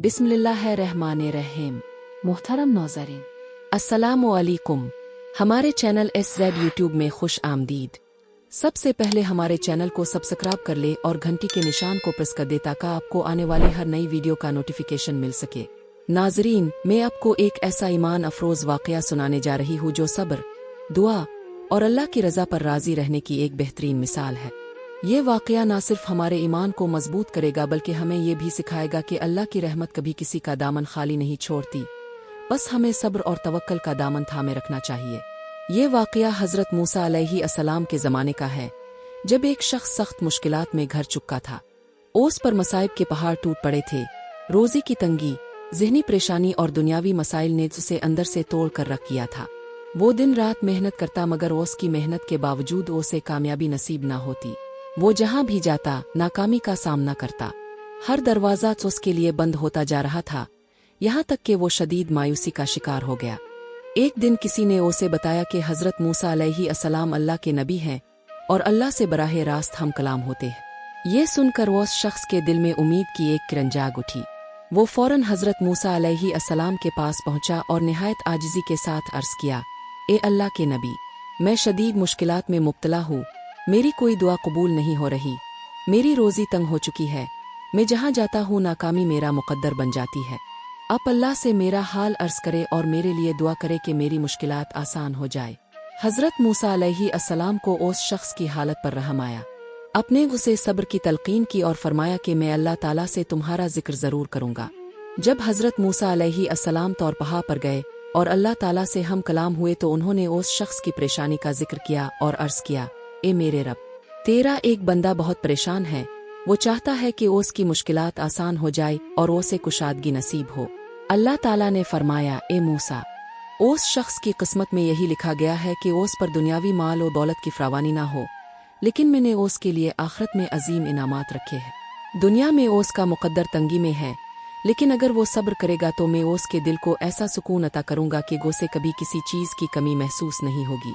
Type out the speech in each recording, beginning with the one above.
बिस्मिल्लाहिर्रहमानिर्रहीम। मुहतरम नाज़रीन, अस्सलामु अलैकुम। हमारे चैनल SZ यूट्यूब में खुश आमदीद। सबसे पहले हमारे चैनल को सब्सक्राइब कर ले और घंटी के निशान को प्रेस कर दे ताकि आपको आने वाली हर नई वीडियो का नोटिफिकेशन मिल सके। नाज़रीन, मैं आपको एक ऐसा ईमान अफरोज वाक़या सुनाने जा रही हूँ जो सब्र, दुआ और अल्लाह की रज़ा पर राज़ी रहने की एक बेहतरीन मिसाल है। ये वाक़या न सिर्फ हमारे ईमान को मजबूत करेगा बल्कि हमें ये भी सिखाएगा कि अल्लाह की रहमत कभी किसी का दामन खाली नहीं छोड़ती, बस हमें सब्र और तवक्कल का दामन थामे रखना चाहिए। ये वाक़या हज़रत मूसा अलैहिस्सलाम के ज़माने का है, जब एक शख्स सख्त मुश्किलात में घर चुका था। ओस पर मसाइब के पहाड़ टूट पड़े थे। रोज़ी की तंगी, ज़हनी परेशानी और दुनियावी मसाइल ने उसे अंदर से तोड़ कर रख किया था। वो दिन रात मेहनत करता मगर ओस की मेहनत के बावजूद उसे कामयाबी नसीब न होती। वो जहाँ भी जाता नाकामी का सामना करता। हर दरवाज़ा उसके लिए बंद होता जा रहा था, यहाँ तक कि वो शदीद मायूसी का शिकार हो गया। एक दिन किसी ने उसे बताया कि हज़रत मूसा अलैहिस्सलाम अल्लाह के नबी हैं और अल्लाह से बराह रास्त हम कलाम होते हैं। ये सुनकर वो उस शख्स के दिल में उम्मीद की एक किरण जाग उठी। वो फौरन हज़रत मूसा अलैहिस्सलाम के पास पहुंचा और निहायत आजिज़ी के साथ अर्ज़ किया, ए अल्लाह के नबी, मैं शदीद मुश्किलात में मुब्तला हूँ। मेरी कोई दुआ कबूल नहीं हो रही। मेरी रोज़ी तंग हो चुकी है। मैं जहाँ जाता हूँ नाकामी मेरा मुकद्दर बन जाती है। आप अल्लाह से मेरा हाल अर्ज़ करे और मेरे लिए दुआ करे कि मेरी मुश्किलात आसान हो जाए। हज़रत मूसा अलैहिस्सलाम को उस शख्स की हालत पर रहम आया। अपने उसे सब्र की तलकीन की और फरमाया कि मैं अल्लाह ताला से तुम्हारा जिक्र ज़रूर करूँगा। जब हज़रत मूसा अलैहिस्सलाम तौर पहाड़ पर गए और अल्लाह ताला से हम कलाम हुए तो उन्होंने उस शख्स की परेशानी का जिक्र किया और अर्ज़ किया, ए मेरे रब, तेरा एक बंदा बहुत परेशान है। वो चाहता है कि उसकी मुश्किलात आसान हो जाए और उसे कुशादगी नसीब हो। अल्लाह ताला ने फरमाया, ए मूसा, उस शख्स की किस्मत में यही लिखा गया है कि उस पर दुनियावी माल और दौलत की फरावानी ना हो, लेकिन मैंने उसके लिए आखिरत में अजीम इनामात रखे हैं। दुनिया में उसका मुकद्दर तंगी में है, लेकिन अगर वो सब्र करेगा तो मैं उसके दिल को ऐसा सुकून अता करूँगा कि उसे कभी किसी चीज़ की कमी महसूस नहीं होगी।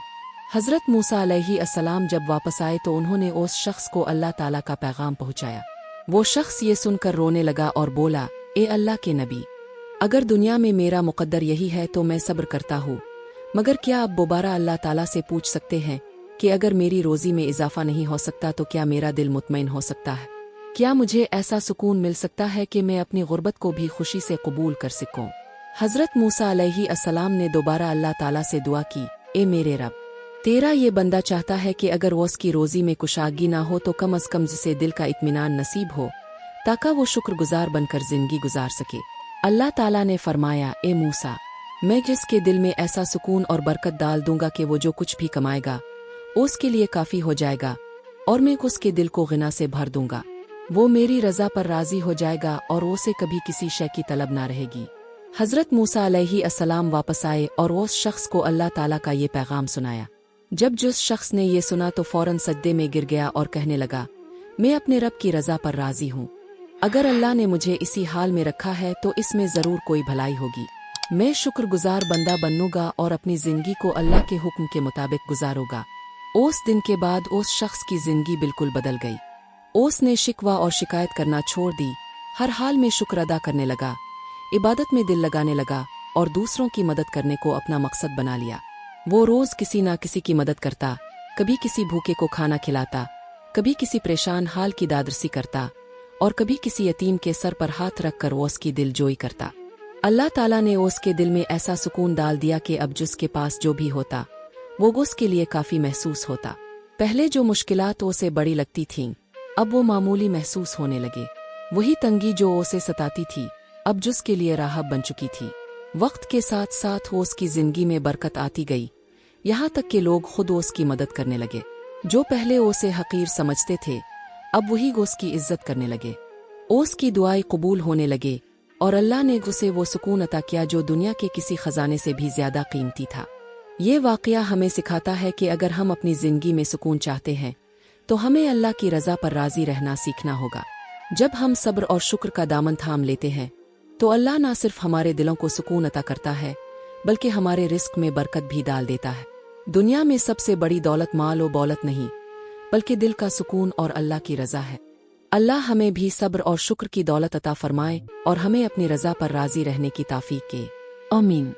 हज़रत मूसा अलैहिस्सलाम जब वापस आए तो उन्होंने उस शख्स को अल्लाह ताला का पैगाम पहुँचाया। वो शख्स ये सुनकर रोने लगा और बोला, ए अल्लाह के नबी, अगर दुनिया में मेरा मुकद्दर यही है तो मैं सब्र करता हूँ, मगर क्या अब दोबारा अल्लाह ताला से पूछ सकते हैं कि अगर मेरी रोज़ी में इजाफा नहीं हो सकता तो क्या मेरा दिल मुतमईन हो सकता है? क्या मुझे ऐसा सुकून मिल सकता है कि मैं अपनी गुर्बत को भी खुशी से कबूल कर सकूं? हज़रत मूसा अलैहिस्सलाम ने दोबारा अल्लाह ताला से दुआ की, ए मेरे रब, तेरा ये बंदा चाहता है कि अगर वो उसकी रोज़ी में कुशादगी ना हो तो कम अज़ कम जिसे दिल का इत्मीनान नसीब हो ताकि वो शुक्रगुजार बनकर ज़िंदगी गुजार सके। अल्लाह ताला ने फरमाया, ए मूसा, मैं जिसके दिल में ऐसा सुकून और बरकत डाल दूंगा कि वो जो कुछ भी कमाएगा उसके लिए काफ़ी हो जाएगा और मैं उसके दिल को गिना से भर दूंगा। वो मेरी रज़ा पर राज़ी हो जाएगा और उसे कभी किसी शय की तलब ना रहेगी। हज़रत मूसा अलैहिस्सलाम वापस आए और उस शख्स को अल्लाह ताला का ये पैगाम सुनाया। जब जिस शख्स ने ये सुना तो फौरन सजदे में गिर गया और कहने लगा, मैं अपने रब की रज़ा पर राज़ी हूँ। अगर अल्लाह ने मुझे इसी हाल में रखा है तो इसमें ज़रूर कोई भलाई होगी। मैं शुक्रगुजार बंदा बनूंगा और अपनी ज़िंदगी को अल्लाह के हुक्म के मुताबिक गुजारूंगा। उस दिन के बाद उस शख्स की ज़िंदगी बिल्कुल बदल गई। उसने शिकवा और शिकायत करना छोड़ दी, हर हाल में शुक्र अदा करने लगा, इबादत में दिल लगाने लगा और दूसरों की मदद करने को अपना मकसद बना लिया। वो रोज़ किसी ना किसी की मदद करता, कभी किसी भूखे को खाना खिलाता, कभी किसी परेशान हाल की दादरसी करता और कभी किसी यतीम के सर पर हाथ रख कर वो उसकी दिल जोई करता। अल्लाह ताला ने उसके दिल में ऐसा सुकून डाल दिया कि अब जिसके पास जो भी होता वो उसके लिए काफ़ी महसूस होता। पहले जो मुश्किलात उसे बड़ी लगती थीं अब वो मामूली महसूस होने लगे। वही तंगी जो उसे सताती थी अब जिसके लिए राहत बन चुकी थी। वक्त के साथ साथ उसकी जिंदगी में बरकत आती गई, यहाँ तक कि लोग खुद उसकी मदद करने लगे। जो पहले उसे हकीर समझते थे अब वही उसकी इज्जत करने लगे। उसकी दुआएं कबूल होने लगे और अल्लाह ने उसे वो सुकून अता किया जो दुनिया के किसी खजाने से भी ज्यादा कीमती था। ये वाक़या हमें सिखाता है कि अगर हम अपनी जिंदगी में सुकून चाहते हैं तो हमें अल्लाह की रज़ा पर राज़ी रहना सीखना होगा। जब हम सब्र और शुक्र का दामन थाम लेते हैं तो अल्लाह ना सिर्फ हमारे दिलों को सुकून अता करता है बल्कि हमारे रिस्क में बरकत भी डाल देता है। दुनिया में सबसे बड़ी दौलत माल और दौलत नहीं बल्कि दिल का सुकून और अल्लाह की रज़ा है। अल्लाह हमें भी सब्र और शुक्र की दौलत अता फरमाए और हमें अपनी रज़ा पर राज़ी रहने की तौफीक के आमीन।